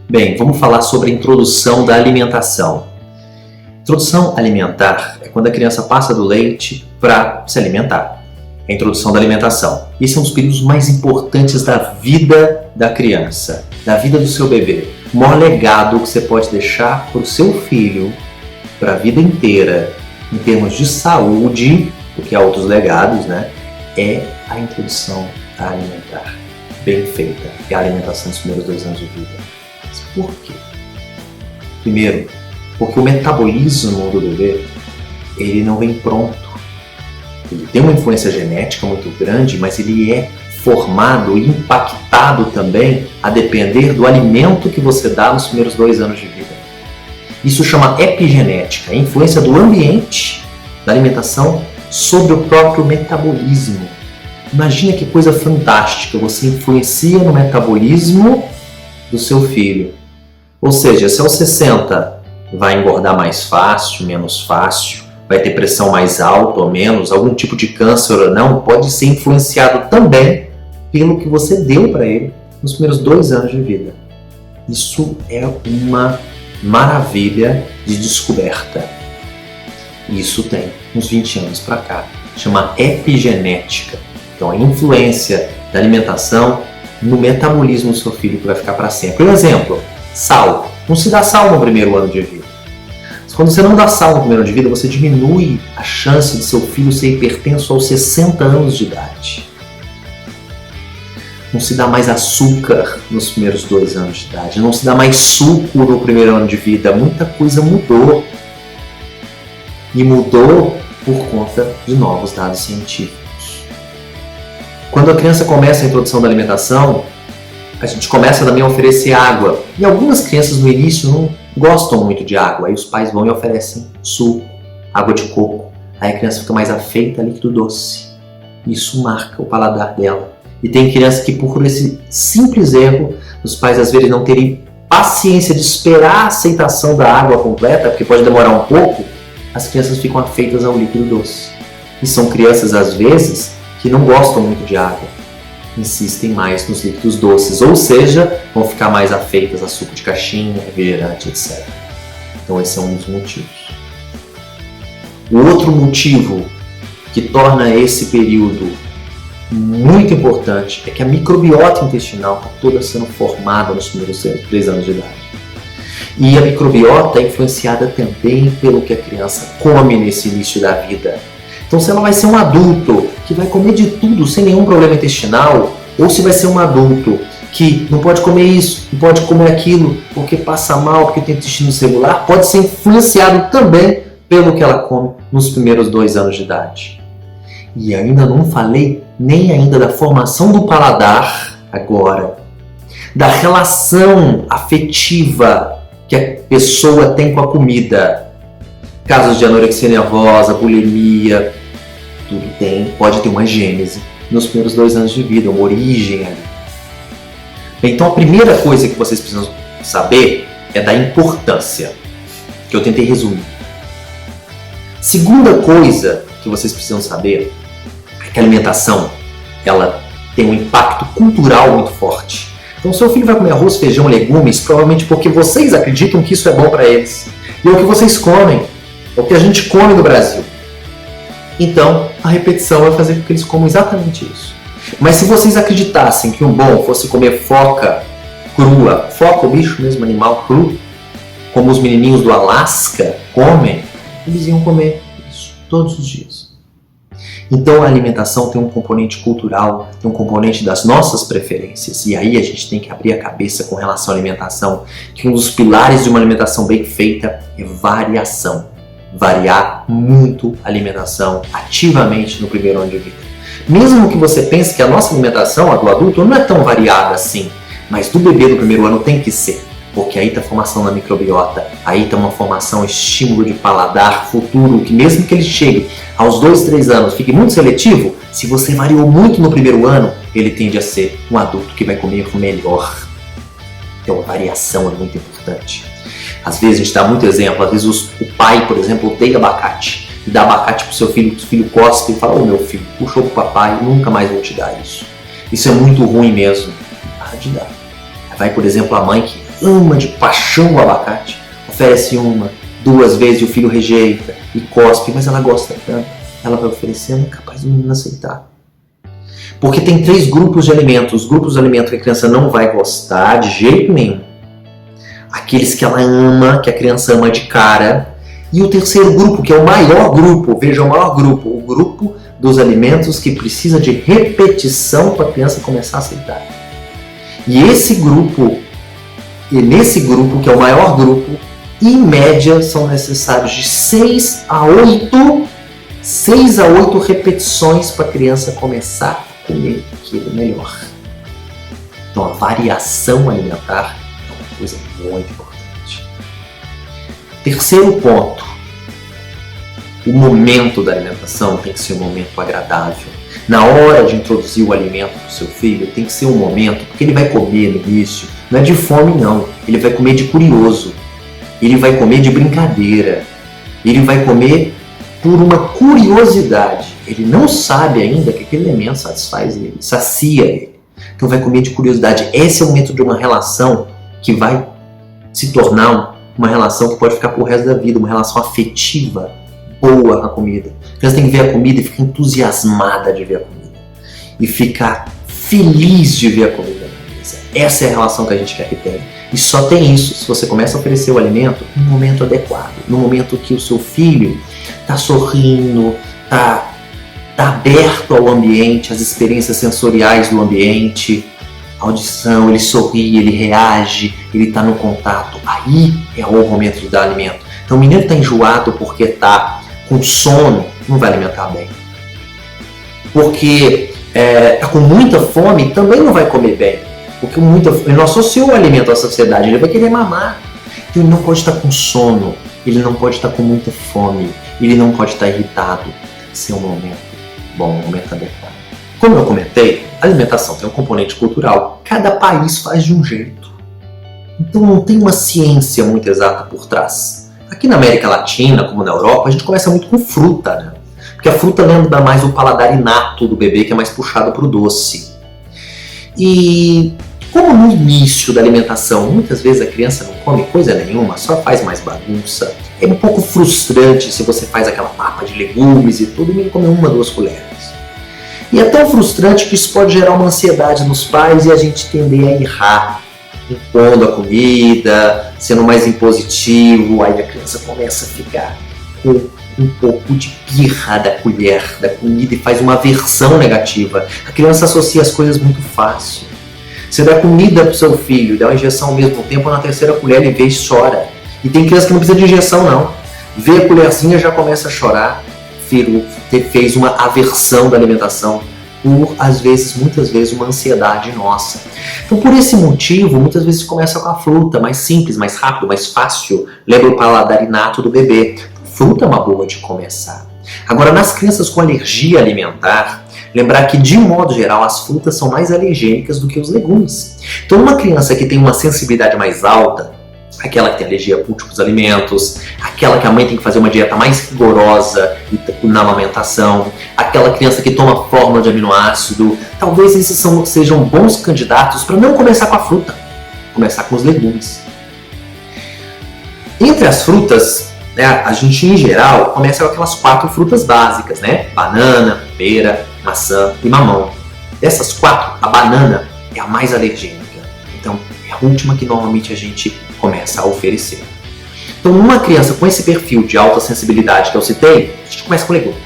Bem, vamos falar sobre a introdução da alimentação. Introdução alimentar é quando a criança passa do leite para se alimentar. É a introdução da alimentação. Esse é um dos períodos mais importantes da vida da criança, da vida do seu bebê. O maior legado que você pode deixar para o seu filho, para a vida inteira, em termos de saúde, porque há outros legados, né? É a introdução alimentar bem feita. É a alimentação dos primeiros 2 anos de vida. Mas por quê? Primeiro, porque o metabolismo do bebê, ele não vem pronto. Ele tem uma influência genética muito grande, mas ele é formado e impactado também a depender do alimento que você dá nos primeiros 2 anos de vida. Isso chama epigenética, a influência do ambiente, da alimentação, sobre o próprio metabolismo. Imagina que coisa fantástica, você influencia no metabolismo do seu filho. Ou seja, se aos 60 vai engordar mais fácil, menos fácil, vai ter pressão mais alta ou menos, algum tipo de câncer ou não, pode ser influenciado também pelo que você deu para ele nos primeiros 2 anos de vida. Isso é uma maravilha de descoberta. Isso tem uns 20 anos para cá. Chama epigenética. Então, a influência da alimentação no metabolismo do seu filho que vai ficar para sempre. Por exemplo, sal. Não se dá sal no primeiro ano de vida. Quando você não dá sal no primeiro ano de vida, você diminui a chance de seu filho ser hipertenso aos 60 anos de idade. Não se dá mais açúcar nos primeiros 2 anos de idade. Não se dá mais suco no primeiro ano de vida. Muita coisa mudou. E mudou por conta de novos dados científicos. Quando a criança começa a introdução da alimentação, a gente começa também a oferecer água. E algumas crianças no início não gostam muito de água. Aí os pais vão e oferecem suco, água de coco. Aí a criança fica mais afeita a líquido doce. Isso marca o paladar dela. E tem criança que, por esse simples erro, os pais às vezes não terem paciência de esperar a aceitação da água completa, porque pode demorar um pouco, as crianças ficam afeitas ao líquido doce. E são crianças, às vezes, que não gostam muito de água. Insistem mais nos líquidos doces, ou seja, vão ficar mais afeitas a suco de caixinha, refrigerante, etc. Então esse é um dos motivos. O outro motivo que torna esse período muito importante é que a microbiota intestinal está toda sendo formada nos primeiros 3 anos de idade. E a microbiota é influenciada também pelo que a criança come nesse início da vida. Então, se ela vai ser um adulto que vai comer de tudo sem nenhum problema intestinal, ou se vai ser um adulto que não pode comer isso, não pode comer aquilo, porque passa mal, porque tem intestino irregular, pode ser influenciado também pelo que ela come nos primeiros 2 anos de idade. E ainda não falei nem ainda da formação do paladar agora, da relação afetiva que a pessoa tem com a comida. Casos de anorexia nervosa, bulimia, tudo pode ter uma gênese nos primeiros 2 anos de vida, uma origem ali. Então a primeira coisa que vocês precisam saber é da importância, que eu tentei resumir. Segunda coisa que vocês precisam saber é que a alimentação, ela tem um impacto cultural muito forte. Então seu filho vai comer arroz, feijão, legumes, provavelmente porque vocês acreditam que isso é bom para eles. E é o que vocês comem. É o que a gente come no Brasil. Então, a repetição vai fazer com que eles comam exatamente isso. Mas se vocês acreditassem que o bom fosse comer foca crua, foca, o bicho mesmo, animal cru, como os menininhos do Alasca comem, eles iam comer isso todos os dias. Então, a alimentação tem um componente cultural, tem um componente das nossas preferências. E aí a gente tem que abrir a cabeça com relação à alimentação, que um dos pilares de uma alimentação bem feita é variação. Variar muito a alimentação ativamente no primeiro ano de vida. Mesmo que você pense que a nossa alimentação, a do adulto, não é tão variada assim, mas do bebê do primeiro ano tem que ser, porque aí está a formação da microbiota, aí está uma formação, estímulo de paladar futuro, que mesmo que ele chegue aos 2, 3 anos, fique muito seletivo, se você variou muito no primeiro ano, ele tende a ser um adulto que vai comer melhor. Então a variação é muito importante. Às vezes a gente dá muito exemplo, às vezes o pai, por exemplo, odeia abacate e dá abacate para o seu filho, o filho cospe e fala: ô meu filho, puxou para o papai, nunca mais vou te dar isso. Isso é muito ruim mesmo. Para de dar. A Vai, por exemplo, a mãe que ama de paixão o abacate, oferece 1, 2 vezes e o filho rejeita e cospe, mas ela gosta tanto. Ela vai oferecendo, é capaz do menino aceitar. Porque tem 3 grupos de alimentos. Os grupos de alimentos que a criança não vai gostar de jeito nenhum. Aqueles que ela ama, que a criança ama de cara. E o terceiro grupo, que é o maior grupo, veja o maior grupo, o grupo dos alimentos que precisa de repetição para a criança começar a aceitar. E nesse grupo, que é o maior grupo, em média são necessários de 6 a 8 repetições para a criança começar a comer aquilo melhor. Então a variação alimentar é uma coisa muito importante. Terceiro ponto, o momento da alimentação tem que ser um momento agradável. Na hora de introduzir o alimento para o seu filho, tem que ser um momento, porque ele vai comer no início, não é de fome não, ele vai comer de curioso, ele vai comer de brincadeira, ele vai comer por uma curiosidade. Ele não sabe ainda que aquele alimento satisfaz ele, sacia ele. Então vai comer de curiosidade. Esse é o momento de uma relação que vai se tornar uma relação que pode ficar pro resto da vida, uma relação afetiva, boa com a comida. A criança tem que ver a comida e ficar entusiasmada de ver a comida. E ficar feliz de ver a comida na mesa. Essa é a relação que a gente quer que tenha. E só tem isso se você começa a oferecer o alimento no momento adequado. No momento que o seu filho está sorrindo, está aberto ao ambiente, às experiências sensoriais do ambiente, audição, ele sorri, ele reage, ele está no contato. Aí é o momento de dar alimento. Então o menino está enjoado porque está com sono, não vai alimentar bem. Porque está com muita fome, também não vai comer bem. Porque ele não associou o alimento à saciedade, ele vai querer mamar. Então ele não pode estar com sono, ele não pode estar com muita fome, ele não pode estar irritado. Esse é um momento bom, um momento adequado. Como eu comentei, a alimentação tem um componente cultural. Cada país faz de um jeito. Então não tem uma ciência muito exata por trás. Aqui na América Latina, como na Europa, a gente começa muito com fruta, né? Porque a fruta lembra mais o paladar inato do bebê, que é mais puxado para o doce. E como no início da alimentação, muitas vezes a criança não come coisa nenhuma, só faz mais bagunça, é um pouco frustrante se você faz aquela papa de legumes e tudo e ele come 1, 2 colheres. E é tão frustrante que isso pode gerar uma ansiedade nos pais e a gente tender a errar, impondo a comida, sendo mais impositivo, aí a criança começa a ficar com um pouco de birra da colher, da comida e faz uma aversão negativa. A criança associa as coisas muito fácil. Você dá comida para o seu filho, dá uma injeção ao mesmo tempo, na 3ª colher ele vê e chora. E tem criança que não precisa de injeção não. Vê a colherzinha já começa a chorar, fez uma aversão da alimentação por, às vezes, muitas vezes, uma ansiedade nossa. Então, por esse motivo, muitas vezes começa com a fruta, mais simples, mais rápido, mais fácil, lembra o paladar inato do bebê. Fruta é uma boa de começar. Agora, nas crianças com alergia alimentar, lembrar que, de modo geral, as frutas são mais alergênicas do que os legumes. Então, uma criança que tem uma sensibilidade mais alta, aquela que tem alergia a múltiplos alimentos, aquela que a mãe tem que fazer uma dieta mais rigorosa na amamentação, aquela criança que toma fórmula de aminoácido, talvez esses sejam bons candidatos para não começar com a fruta, começar com os legumes. Entre as frutas, né, a gente em geral começa com aquelas 4 frutas básicas, né? Banana, pera, maçã e mamão. Dessas 4, a banana é a mais alergênica. Então, é a última que normalmente a gente começa a oferecer. Então, numa criança com esse perfil de alta sensibilidade que eu citei, a gente começa com legume.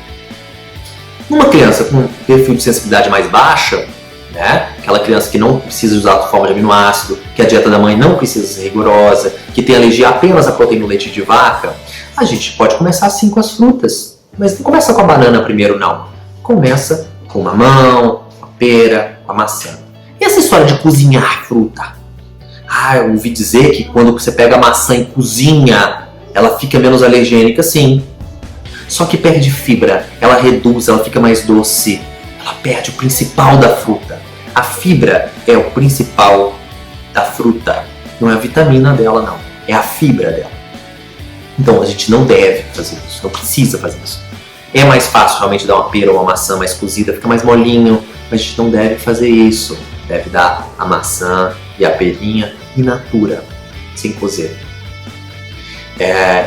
Numa criança com perfil de sensibilidade mais baixa, né, aquela criança que não precisa usar a forma de aminoácido, que a dieta da mãe não precisa ser rigorosa, que tem alergia apenas à proteína do leite de vaca, a gente pode começar assim com as frutas. Mas não começa com a banana primeiro, não. Começa com o mamão, com a pera, com a maçã. E essa história de cozinhar fruta? Eu ouvi dizer que quando você pega a maçã e cozinha, ela fica menos alergênica, sim. Só que perde fibra, ela reduz, ela fica mais doce. Ela perde o principal da fruta. A fibra é o principal da fruta. Não é a vitamina dela, não. É a fibra dela. Então a gente não deve fazer isso, não precisa fazer isso. É mais fácil realmente dar uma pera ou uma maçã mais cozida, fica mais molinho, mas a gente não deve fazer isso. Deve dar a maçã e a pelinha in natura, sem cozer.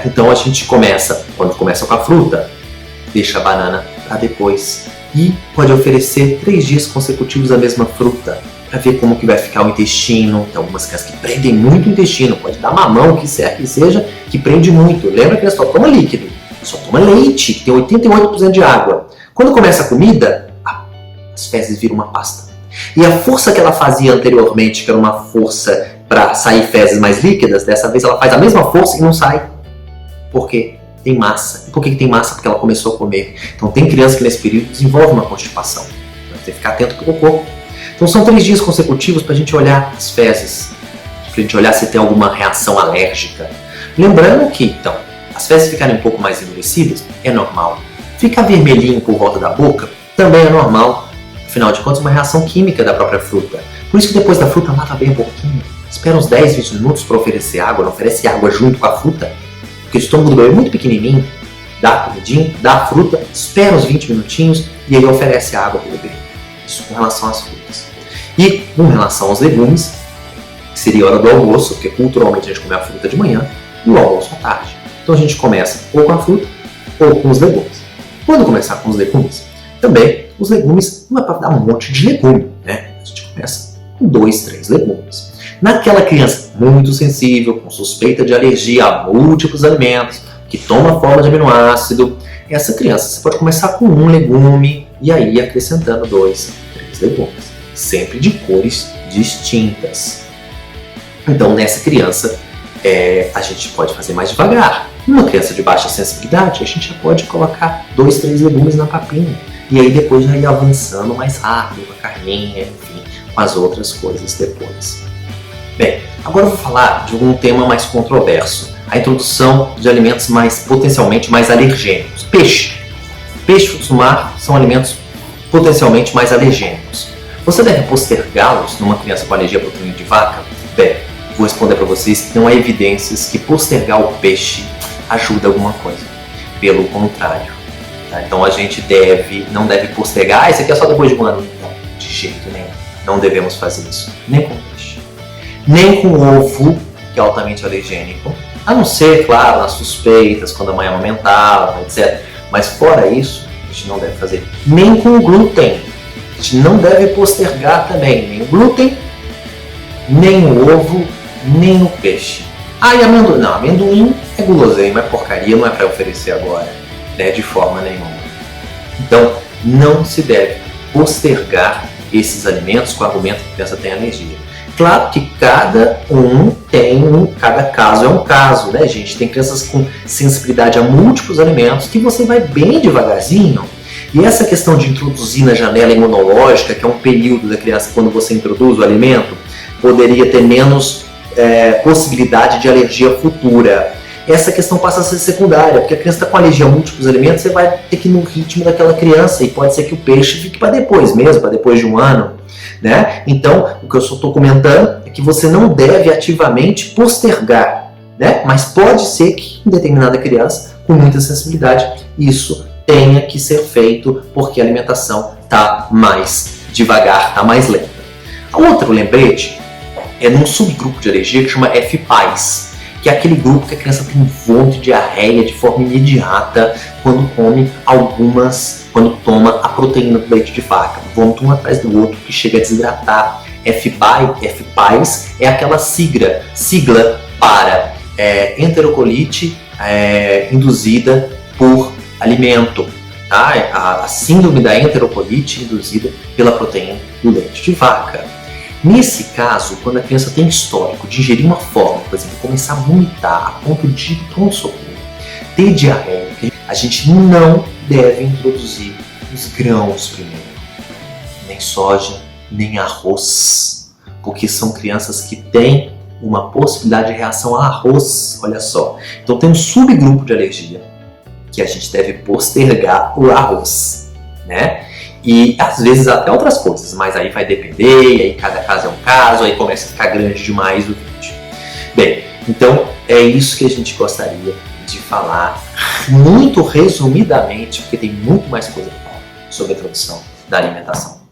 Então a gente começa, quando começa com a fruta, deixa a banana para depois. E pode oferecer 3 dias consecutivos a mesma fruta, para ver como que vai ficar o intestino. Tem algumas crianças que prendem muito o intestino, pode dar mamão, que seja, que prende muito. Lembra que ela só toma líquido, só toma leite, que tem 88% de água. Quando começa a comida, as fezes viram uma pasta. E a força que ela fazia anteriormente, que era uma força para sair fezes mais líquidas, dessa vez ela faz a mesma força e não sai. Por quê? Tem massa. E por que tem massa? Porque ela começou a comer. Então tem criança que nesse período desenvolve uma constipação. Então tem que ficar atento com o corpo. Então são 3 dias consecutivos para a gente olhar as fezes, para a gente olhar se tem alguma reação alérgica. Lembrando que, então, as fezes ficarem um pouco mais endurecidas é normal. Ficar vermelhinho por volta da boca também é normal. Afinal de contas, é uma reação química da própria fruta. Por isso que depois da fruta lava bem a boquinha. Espera uns 10, 20 minutos para oferecer água. Não oferece água junto com a fruta, porque o estômago do bebê é muito pequenininho. Dá a comidinha, dá a fruta, espera uns 20 minutinhos e aí oferece água para o bebê. Isso com relação às frutas. E com relação aos legumes, que seria a hora do almoço, porque culturalmente a gente come a fruta de manhã e o almoço à tarde. Então a gente começa ou com a fruta ou com os legumes. Quando começar com os legumes, também os legumes não é para dar um monte de legume, né? A gente começa com 2, 3 legumes. Naquela criança muito sensível, com suspeita de alergia a múltiplos alimentos, que toma forma de aminoácido, essa criança você pode começar com 1 legume e aí acrescentando 2, 3 legumes, sempre de cores distintas. Então nessa criança a gente pode fazer mais devagar. Uma criança de baixa sensibilidade, a gente já pode colocar 2, 3 legumes na papinha. E aí depois já ir avançando mais rápido, com a carninha, enfim, com as outras coisas depois. Bem, agora eu vou falar de um tema mais controverso. A introdução de alimentos potencialmente mais alergênicos. Peixe. Peixe e frutos do mar são alimentos potencialmente mais alergênicos. Você deve postergá-los numa criança com alergia à proteína de vaca? Bem, vou responder para vocês que não há evidências que postergar o peixe ajuda alguma coisa. Pelo contrário. Tá? Então a gente não deve postergar, isso aqui é só depois de 1 ano. Não, de jeito nenhum. Não devemos fazer isso. Nem com peixe. Nem com ovo, que é altamente alergênico. A não ser, claro, nas suspeitas, quando a mãe amamentava, etc. Mas fora isso, a gente não deve fazer. Nem com glúten. A gente não deve postergar também. Nem o glúten, nem o ovo, nem o peixe. Ah, e amendoim? Não, amendoim é guloseima, é porcaria, não é para oferecer agora, né, de forma nenhuma. Então, não se deve postergar esses alimentos com o argumento que a criança tem alergia. Claro que cada caso é um caso, né, gente? Tem crianças com sensibilidade a múltiplos alimentos que você vai bem devagarzinho. E essa questão de introduzir na janela imunológica, que é um período da criança quando você introduz o alimento, poderia ter menos possibilidade de alergia futura. Essa questão passa a ser secundária, porque a criança está com alergia a múltiplos alimentos, você vai ter que ir no ritmo daquela criança, e pode ser que o peixe fique para depois mesmo, para depois de 1 ano. Né? Então, o que eu só estou comentando é que você não deve ativamente postergar, né? Mas pode ser que em determinada criança, com muita sensibilidade, isso tenha que ser feito porque a alimentação está mais devagar, está mais lenta. Outro lembrete é num subgrupo de alergia que chama FPAS, que é aquele grupo que a criança tem vômito, diarreia de forma imediata quando toma a proteína do leite de vaca. Vômito um atrás do outro que chega a desidratar. FPAS é aquela sigla para enterocolite induzida por alimento. Tá? A síndrome da enterocolite induzida pela proteína do leite de vaca. Nesse caso, quando a criança tem histórico de ingerir uma forma, por exemplo, começar a vomitar a ponto de pronto-socorro, ter diarreia, a gente não deve introduzir os grãos primeiro. Nem soja, nem arroz, porque são crianças que têm uma possibilidade de reação a arroz, olha só. Então tem um subgrupo de alergia que a gente deve postergar o arroz, né? E às vezes até outras coisas, mas aí vai depender, e aí cada caso é um caso, aí começa a ficar grande demais o vídeo. Bem, então é isso que a gente gostaria de falar muito resumidamente, porque tem muito mais coisa para falar sobre a introdução da alimentação.